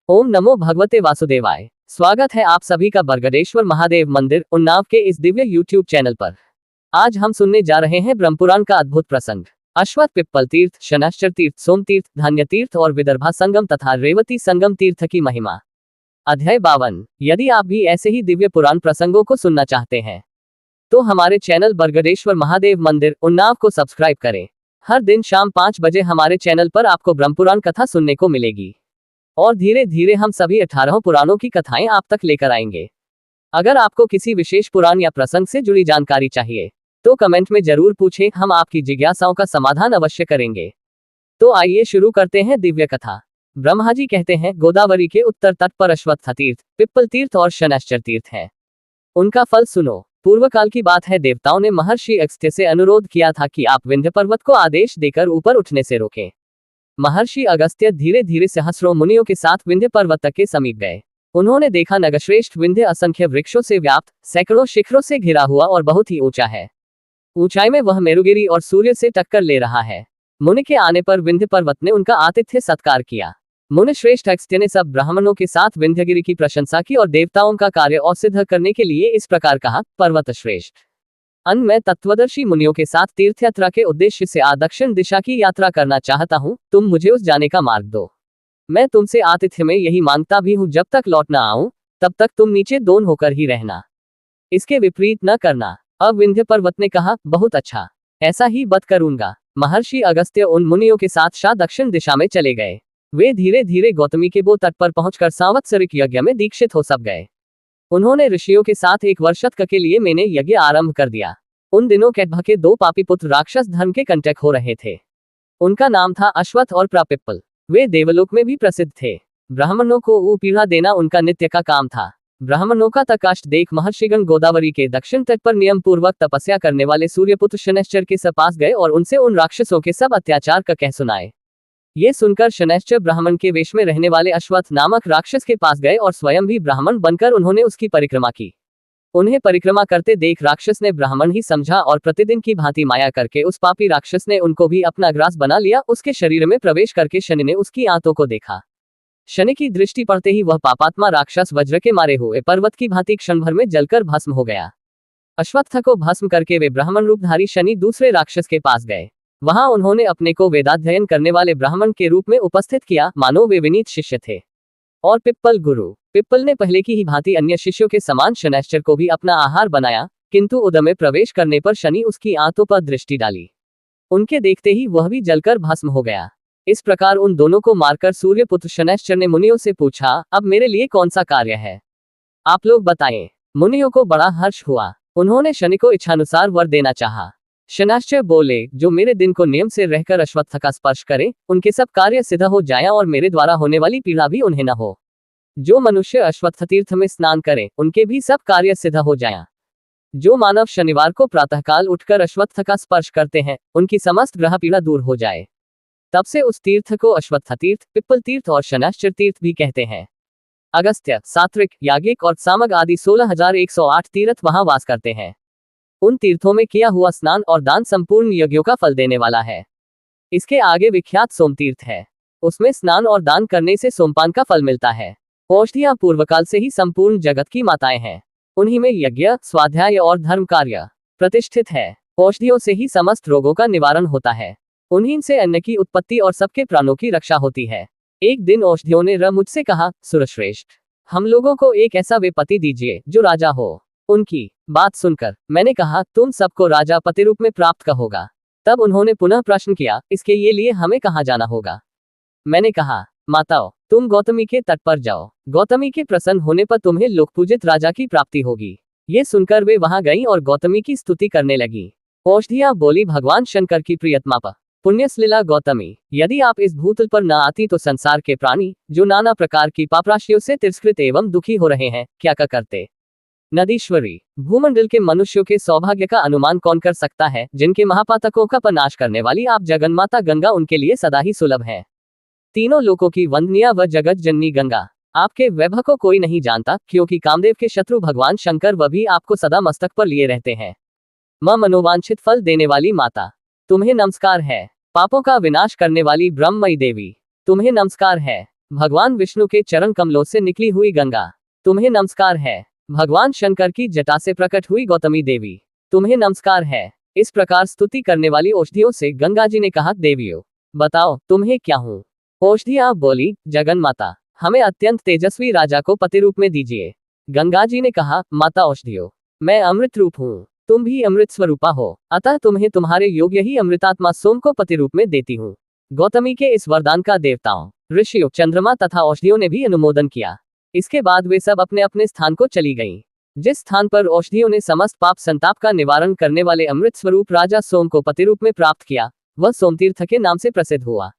ओम नमो भगवते वासुदेवाय। स्वागत है आप सभी का बरगदेश्वर महादेव मंदिर उन्नाव के इस दिव्य यूट्यूब चैनल पर। आज हम सुनने जा रहे हैं ब्रह्मपुराण का अद्भुत प्रसंग। अश्वत्थ पिप्पल तीर्थ, शनैश्चर तीर्थ, सोम तीर्थ, धान्य तीर्थ और विदर्भा संगम तथा रेवती संगम तीर्थ की महिमा। अध्याय 52। यदि आप भी ऐसे ही दिव्य पुराण प्रसंगों को सुनना चाहते हैं तो हमारे चैनल बरगदेश्वर महादेव मंदिर उन्नाव को सब्सक्राइब करें। हर दिन शाम 5 बजे हमारे चैनल पर आपको ब्रह्मपुराण कथा सुनने को मिलेगी और धीरे धीरे हम सभी 18 पुराणों की कथाएं आप तक लेकर आएंगे। अगर आपको किसी विशेष पुराण या प्रसंग से जुड़ी जानकारी चाहिए तो कमेंट में जरूर पूछें, हम आपकी जिज्ञासाओं का समाधान अवश्य करेंगे। तो आइए शुरू करते हैं दिव्य कथा। ब्रह्मा जी कहते हैं, गोदावरी के उत्तर तट पर अश्वत्थ तीर्थ, पिप्पल तीर्थ और शनैश्चर तीर्थ है। उनका फल सुनो। पूर्व काल की बात है, देवताओं ने महर्षि अगस्त्य से अनुरोध किया था कि आप विंध्य पर्वत को आदेश देकर ऊपर उठने से रोकें। महर्षि अगस्त्य धीरे धीरे सहस्रों मुनियों के साथ विंध्य पर्वत तक के समीप गए। उन्होंने देखा नगश्रेष्ठ विंध्य असंख्य वृक्षों से व्याप्त, सैकड़ों शिखरों से घिरा हुआ और बहुत ही ऊंचा है। ऊंचाई में वह मेरुगिरी और सूर्य से टक्कर ले रहा है। मुनि के आने पर विंध्य पर्वत ने उनका आतिथ्य सत्कार किया। मुनि श्रेष्ठ अगस्त्य ने सब ब्राह्मणों के साथ विंध्यगिरि की प्रशंसा की और देवताओं का कार्य और सिद्ध करने के लिए इस प्रकार कहा, पर्वत श्रेष्ठ, अन मैं तत्वदर्शी मुनियों के साथ तीर्थ यात्रा के उद्देश्य से दक्षिण दिशा की यात्रा करना चाहता हूँ। तुम मुझे उस जाने का मार्ग दो। मैं तुमसे आतिथ्य में यही मांगता भी हूँ, जब तक लौट न आऊं तब तक तुम नीचे दोन होकर ही रहना, इसके विपरीत न करना। अब विंध्य पर्वत ने कहा, बहुत अच्छा, ऐसा ही बत करूंगा। महर्षि अगस्त्य उन मुनियों के साथ शाह दक्षिण दिशा में चले गए। वे धीरे धीरे गौतमी के बो तट पर पहुंचकर सांवत्सरिक यज्ञ में दीक्षित हो सब गए। उन्होंने ऋषियों के साथ 1 वर्ष तक के लिए मैंने यज्ञ आरंभ कर दिया। उन दिनों कैटभ के 2 पापी पुत्र राक्षस धर्म के कंटक हो रहे थे। उनका नाम था अश्वत्थ और प्रापिप्पल। वे देवलोक में भी प्रसिद्ध थे। ब्राह्मणों को पीड़ा देना उनका नित्य का काम था। ब्राह्मणों का तकाष्ट देख महर्षिगण गोदावरी के दक्षिण तट पर नियम पूर्वक तपस्या करने वाले सूर्यपुत्र शनैश्चर के पास गए और उनसे उन राक्षसों के सब अत्याचार का कह सुनाए। ये सुनकर शनैश्चर ब्राह्मण के वेश में रहने वाले अश्वत्थ नामक राक्षस के पास गए और स्वयं भी ब्राह्मण बनकर उन्होंने उसकी परिक्रमा की। उन्हें परिक्रमा करते देख राक्षस ने ब्राह्मण ही समझा और प्रतिदिन की भांति माया करके उस पापी राक्षस ने उनको भी अपना ग्रास बना लिया। उसके शरीर में प्रवेश करके शनि ने उसकी आंतों को देखा। शनि की दृष्टि पड़ते ही वह पापात्मा राक्षस वज्र के मारे हुए पर्वत की भांति क्षण भर में जलकर भस्म हो गया। अश्वत्थ को भस्म करके वे ब्राह्मण रूपधारी शनि दूसरे राक्षस के पास गए। वहां उन्होंने अपने को वेदाध्ययन करने वाले ब्राह्मण के रूप में उपस्थित किया, मानो वे विनीत शिष्य थे। और पिप्पल गुरु। पिप्पल ने पहले की ही भांति अन्य शिष्यों के समान शनैश्चर को भी अपना आहार बनाया, किंतु उदय में प्रवेश करने पर शनि उसकी आंतों पर दृष्टि डाली। उनके देखते ही वह भी जलकर भस्म हो गया। इस प्रकार उन दोनों को मारकर सूर्यपुत्र शनैश्चर ने मुनियों से पूछा, अब मेरे लिए कौन सा कार्य है, आप लोग बताएं। मुनियों को बड़ा हर्ष हुआ। उन्होंने शनि को इच्छानुसार वर देना चाहा। शनैश्चर बोले, जो मेरे दिन को नियम से रहकर अश्वत्थ का स्पर्श करें, उनके सब कार्य सिद्ध हो जाएं और मेरे द्वारा होने वाली पीड़ा भी उन्हें न हो। जो मनुष्य अश्वत्थ तीर्थ में स्नान करें, उनके भी सब कार्य सिद्ध हो जाएं। जो मानव शनिवार को प्रातःकाल उठकर अश्वत्थ का स्पर्श करते हैं, उनकी समस्त ग्रह पीड़ा दूर हो जाए। तब से उस तीर्थ को अश्वत्थ तीर्थ, पिप्पल तीर्थ और शनैश्चर तीर्थ भी कहते हैं। अगस्त्य, सात्विक, याज्ञिक और सामग आदि 16,108 तीर्थ वहां वास करते हैं। उन तीर्थों में किया हुआ स्नान और दान संपूर्ण यज्ञों का फल देने वाला है। इसके आगे विख्यात सोम तीर्थ है। उसमें स्नान और दान करने से सोमपान का फल मिलता है। औषधियां पूर्वकाल से ही संपूर्ण जगत की माताएं हैं। उन्हीं में यज्ञ, स्वाध्याय और धर्म कार्य प्रतिष्ठित है। औषधियों से ही समस्त रोगों का निवारण होता है। उन्हीं से अन्न की उत्पत्ति और सबके प्राणों की रक्षा होती है। एक दिन औषधियों ने मुझसे कहा, सुरश्रेष्ठ, हम लोगों को एक ऐसा वे पति दीजिए जो राजा हो। उनकी बात सुनकर मैंने कहा, तुम सबको राजा पति रूप में प्राप्त का होगा। तब उन्होंने पुनः प्रश्न किया, इसके ये लिए हमें कहाँ जाना होगा। मैंने कहा, माताओं, तुम गौतमी के तट पर जाओ। गौतमी के प्रसन्न होने पर तुम्हें लोकपूजित राजा की प्राप्ति होगी। ये सुनकर वे वहां गईं और गौतमी की स्तुति करने लगी। औषधियां बोली, भगवान शंकर की प्रियतमा पर पुण्यसलीला गौतमी, यदि आप इस भूतल पर न आती तो संसार के प्राणी, जो नाना प्रकार की पापराशियों से तिरस्कृत एवं दुखी हो रहे हैं, क्या करते। नदीश्वरी, भूमंडल के मनुष्यों के सौभाग्य का अनुमान कौन कर सकता है। जिनके महापातकों का नाश करने वाली आप जगन्माता गंगा उनके लिए सदा ही सुलभ है। तीनों लोकों की वंदनीय व जगत जननी गंगा, आपके वैभव को कोई नहीं जानता, क्योंकि कामदेव के शत्रु भगवान शंकर वह भी आपको सदा मस्तक पर लिए रहते हैं। मनोवांछित फल देने वाली माता, तुम्हें नमस्कार है। पापों का विनाश करने वाली ब्रह्ममयी देवी, तुम्हें नमस्कार है। भगवान विष्णु के चरण कमलों से निकली हुई गंगा, तुम्हें नमस्कार है। भगवान शंकर की जटा से प्रकट हुई गौतमी देवी, तुम्हें नमस्कार है। इस प्रकार स्तुति करने वाली औषधियों से गंगा जी ने कहा, देवियों बताओ तुम्हें क्या हूँ। औषधियां बोली, जगन माता, हमें अत्यंत तेजस्वी राजा को पति रूप में दीजिए। गंगा जी ने कहा, माता औषधियों, मैं अमृत रूप हूँ, तुम भी अमृत स्वरूपा हो, अतः तुम्हें तुम्हारे योग्य ही अमृतात्मा सोम को पति रूप में देती हूँ। गौतमी के इस वरदान का देवताओं, ऋषियों, चंद्रमा तथा औषधियों ने भी अनुमोदन किया। इसके बाद वे सब अपने अपने स्थान को चली गईं। जिस स्थान पर औषधियों ने समस्त पाप संताप का निवारण करने वाले अमृत स्वरूप राजा सोम को पति रूप में प्राप्त किया, वह सोमतीर्थ के नाम से प्रसिद्ध हुआ।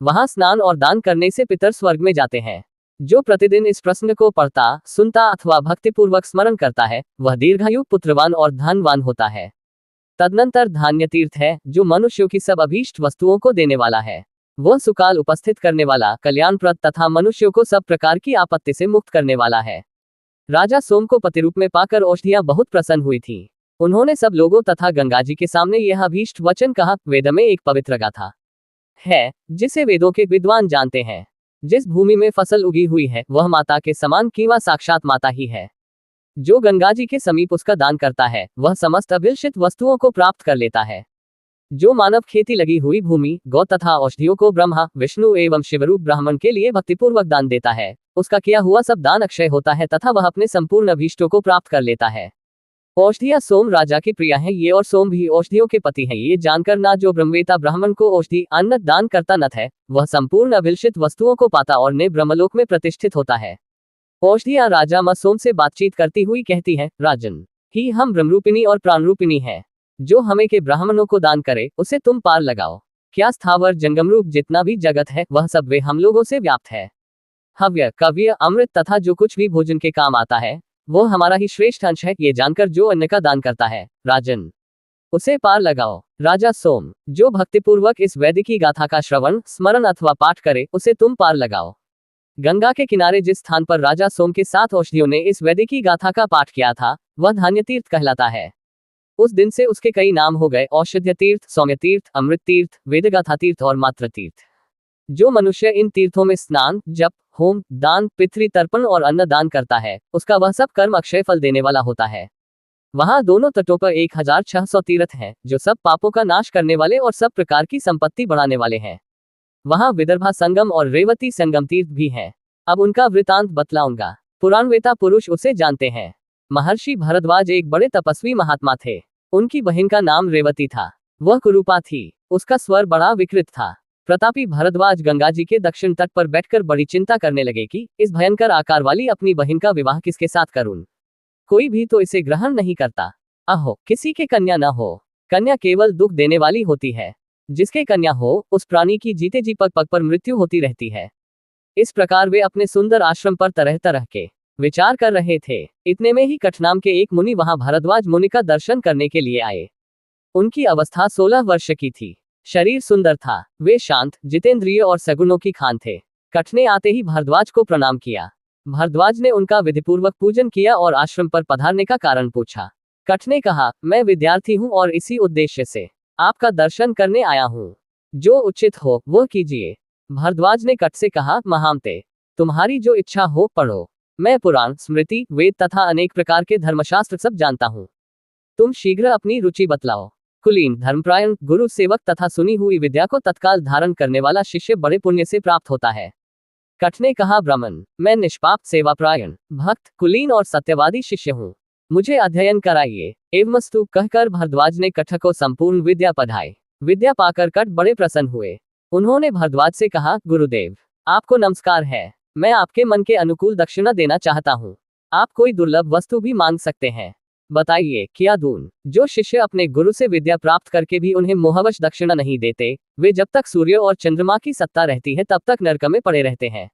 वहां स्नान और दान करने से पितर स्वर्ग में जाते हैं। जो प्रतिदिन इस प्रसंग को पढ़ता, सुनता अथवा भक्तिपूर्वक स्मरण करता है, वह दीर्घायु, पुत्रवान और धनवान होता है। तदनंतर धान्य तीर्थ है, जो मनुष्यों की सब अभीष्ट वस्तुओं को देने वाला है। वह सुकाल उपस्थित करने वाला, कल्याणप्रद तथा मनुष्यों को सब प्रकार की आपत्ति से मुक्त करने वाला है। राजा सोम को पति रूप में पाकर औषधियां बहुत प्रसन्न हुई थीं। उन्होंने सब लोगों तथा गंगा जी के सामने यह अभीष्ट वचन कहा, वेद में एक पवित्र गाथा है, जिसे वेदों के विद्वान जानते हैं। जिस भूमि में फसल उगी हुई है, वह माता के समान कीवा साक्षात माता ही है। जो गंगा जी के समीप उसका दान करता है, वह समस्त अभिलषित वस्तुओं को प्राप्त कर लेता है। जो मानव खेती लगी हुई भूमि, गौ तथा औषधियों को ब्रह्मा, विष्णु एवं शिवरूप ब्राह्मण के लिए भक्तिपूर्वक दान देता है, उसका किया हुआ सब दान अक्षय होता है तथा वह अपने संपूर्ण अभीष्टों को प्राप्त कर लेता है। औषधियां सोम राजा की प्रिया हैं, ये और सोम भी औषधियों के पति हैं। ये जानकर ना जो ब्रह्मवेता ब्राह्मण को औषधि अन्न दान करता नत है, वह संपूर्ण अभिलषित वस्तुओं को पाता और ने ब्रह्मलोक में प्रतिष्ठित होता है। औषधियां राजा मां सोम से बातचीत करती हुई कहती हैं, राजन, ही हम ब्रह्मरूपिणी और प्राणरूपिणी हैं। जो हमें के ब्राह्मणों को दान करे, उसे तुम पार लगाओ। क्या स्थावर जंगम रूप जितना भी जगत है, वह सब वे हम लोगों से व्याप्त है। हव्य, कव्य, अमृत तथा जो कुछ भी भोजन के काम आता है, वो हमारा ही श्रेष्ठ अंश है। ये जानकर जो अन्न का दान करता है, राजन, उसे पार लगाओ। राजा सोम, जो भक्तिपूर्वक इस वैदिकी गाथा का श्रवण, स्मरण अथवा पाठ करे, उसे तुम पार लगाओ। गंगा के किनारे जिस स्थान पर राजा सोम के साथ औषधियों ने इस वैदिकी गाथा का पाठ किया था, वह धान्य तीर्थ कहलाता है। उस दिन से उसके कई नाम हो गए, औषध्य तीर्थ, सौम्य तीर्थ, अमृत तीर्थ, वेदगाथा तीर्थ और मातृ तीर्थ। जो मनुष्य इन तीर्थों में स्नान, जप, होम, दान, पितृ तर्पण और अन्न दान करता है, उसका वह सब कर्म अक्षय फल देने वाला होता है। वहां दोनों तटों पर 1600 तीर्थ हैं, जो सब पापों का नाश करने वाले और सब प्रकार की संपत्ति बढ़ाने वाले हैं। वहां विदर्भा संगम और रेवती संगम तीर्थ भी हैं। अब उनका वृतांत बतलाऊंगा। पुराणवेता पुरुष उसे जानते हैं। महर्षि भरद्वाज एक बड़े तपस्वी महात्मा थे। उनकी बहन का नाम रेवती था। वह कुरूपा थी। उसका स्वर बड़ा विकृत था। प्रतापी भरद्वाज गंगा जी के दक्षिण तट पर बैठकर बड़ी चिंता करने लगे कि इस भयंकर आकार वाली अपनी बहन का विवाह किसके साथ करूं। कोई भी तो इसे ग्रहण नहीं करता। अहो, किसी के कन्या न हो। कन्या केवल दुख देने वाली होती है। जिसके कन्या हो, उस प्राणी की जीते जी पग पग पर मृत्यु होती रहती है। इस प्रकार वे अपने सुंदर आश्रम पर तरह तरह के विचार कर रहे थे। इतने में ही कठ नाम के एक मुनि वहां भरद्वाज मुनि का दर्शन करने के लिए आए। उनकी अवस्था 16 वर्ष की थी। शरीर सुंदर था। वे शांत, जितेंद्रिय और सगुणों की खान थे। कठ ने आते ही भरद्वाज को प्रणाम किया। भरद्वाज ने उनका विधिपूर्वक पूजन किया और आश्रम पर पधारने का कारण पूछा। कठ ने कहा, मैं विद्यार्थी हूं और इसी उद्देश्य से आपका दर्शन करने आया हूं। जो उचित हो वह कीजिए। भरद्वाज ने कठ से कहा, महामते, तुम्हारी जो इच्छा हो पढ़ो। मैं पुराण, स्मृति, वेद तथा अनेक प्रकार के धर्मशास्त्र सब जानता हूं। तुम शीघ्र अपनी रुचि बतलाओ। कुलीन, धर्मप्रायण, गुरु सेवक तथा सुनी हुई विद्या को तत्काल धारण करने वाला शिष्य बड़े पुण्य से प्राप्त होता है। कठ ने कहा, ब्राह्मण, मैं निष्पाप, सेवाप्रायण, भक्त, कुलीन और सत्यवादी शिष्य हूँ। मुझे अध्ययन कराइए। एवमस्तु कहकर भरद्वाज ने कठ को संपूर्ण विद्या पढ़ाई। विद्या पाकर कठ बड़े प्रसन्न हुए। उन्होंने भरद्वाज से कहा, गुरुदेव, आपको नमस्कार है। मैं आपके मन के अनुकूल दक्षिणा देना चाहता हूँ। आप कोई दुर्लभ वस्तु भी मांग सकते हैं। बताइए, क्या दूं? जो शिष्य अपने गुरु से विद्या प्राप्त करके भी उन्हें मोहवश दक्षिणा नहीं देते, वे जब तक सूर्य और चंद्रमा की सत्ता रहती है तब तक नरक में पड़े रहते हैं।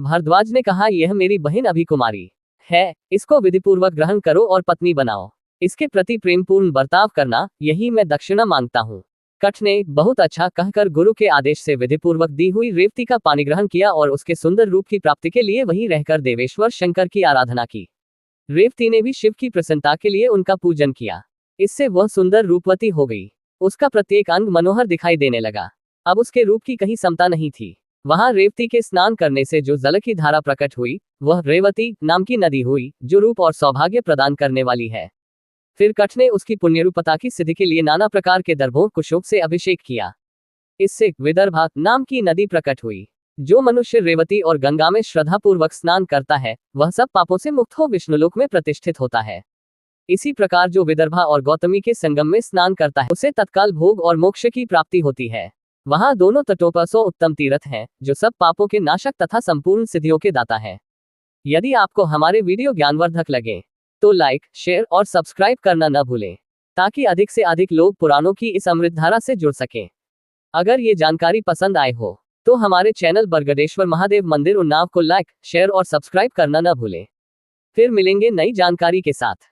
भरद्वाज ने कहा, यह मेरी बहन अभिकुमारी है। इसको विधिपूर्वक ग्रहण करो और पत्नी बनाओ। इसके प्रति प्रेमपूर्ण बर्ताव करना, यही मैं दक्षिणा मांगता हूँ। कठ ने बहुत अच्छा कहकर गुरु के आदेश से विधिपूर्वक दी हुई रेवती का पानी ग्रहण किया और उसके सुंदर रूप की प्राप्ति के लिए वहीं रहकर देवेश्वर शंकर की आराधना की। रेवती ने भी शिव की प्रसन्नता के लिए उनका पूजन किया। इससे वह सुंदर रूपवती हो गई। उसका प्रत्येक अंग मनोहर दिखाई देने लगा। अब उसके रूप की कहीं समता नहीं थी। वहां रेवती के स्नान करने से जो जल की धारा प्रकट हुई वह रेवती नाम की नदी हुई, जो रूप और सौभाग्य प्रदान करने वाली है। फिर कठ ने उसकी पुण्यरूपता की सिद्धि के लिए नाना प्रकार के दर्भों कुशोक से अभिषेक किया। इससे विदर्भा नाम की नदी प्रकट हुई। जो मनुष्य रेवती और गंगा में श्रद्धापूर्वक स्नान करता है वह सब पापों से मुक्त हो विष्णुलोक में प्रतिष्ठित होता है। इसी प्रकार जो विदर्भा और गौतमी के संगम में स्नान करता है उसे तत्काल भोग और मोक्ष की प्राप्ति होती है। वहां दोनों तटों पर 100 उत्तम तीर्थ हैं जो सब पापों के नाशक तथा संपूर्ण सिद्धियों के दाता है। यदि आपको हमारे वीडियो ज्ञानवर्धक लगे तो लाइक, शेयर और सब्सक्राइब करना न भूलें, ताकि अधिक से अधिक लोग पुराणों की इस अमृतधारा से जुड़ सकें। अगर ये जानकारी पसंद आए हो तो हमारे चैनल बरगदेश्वर महादेव मंदिर उन्नाव को लाइक, शेयर और सब्सक्राइब करना न भूलें। फिर मिलेंगे नई जानकारी के साथ।